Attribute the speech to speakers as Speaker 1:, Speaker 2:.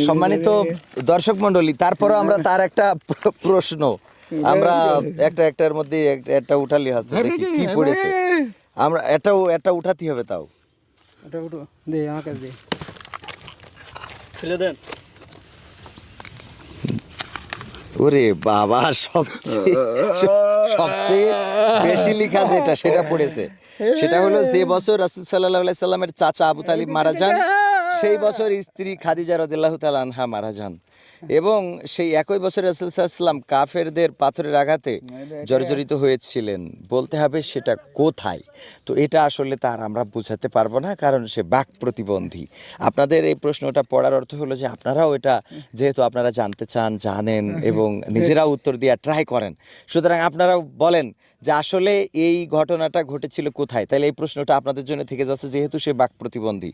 Speaker 1: সম্মানিত দর্শক মণ্ডলী, তারপরও আমরা তার একটা প্রশ্ন আমরা একটার মধ্যে একটা উঠালি আছে, দেখি কি পড়েছে। আমরা একটা উঠাতে হবে, তাও
Speaker 2: আমাকে দে, ফেলে দেন।
Speaker 1: ওরে বাবা, সবচেয়ে বেশি লেখা যেটা সেটা পড়েছে, সেটা হলো যে বছর রাসূল সাল্লাল্লাহু আলাইহি সাল্লামের চাচা আবু তালিব মারা যান, সেই বছর স্ত্রী খাদিজা রাদিয়াল্লাহু তাআলা আনহা মারা যান, এবং সেই একই বছর রাসূল সাল্লাল্লাহু আলাইহি সাল্লাম কাফেরদের পাথরের আঘাতে জর্জরিত হয়েছিলেন। বলতে হবে সেটা কোথায়। তো এটা আসলে তার আমরা বোঝাতে পারবো না, কারণ সে বাক প্রতিবন্ধী। আপনাদের এই প্রশ্নটা পড়ার অর্থ হলো যে আপনারাও এটা, যেহেতু আপনারা জানতে চান, জানেন এবং নিজেরাও উত্তর দেওয়ার ট্রাই করেন, সুতরাং আপনারাও বলেন যে আসলে এই ঘটনাটা ঘটেছিল কোথায়। তাহলে এই প্রশ্নটা আপনাদের জন্য থেকে যাচ্ছে, যেহেতু সে বাক প্রতিবন্ধী।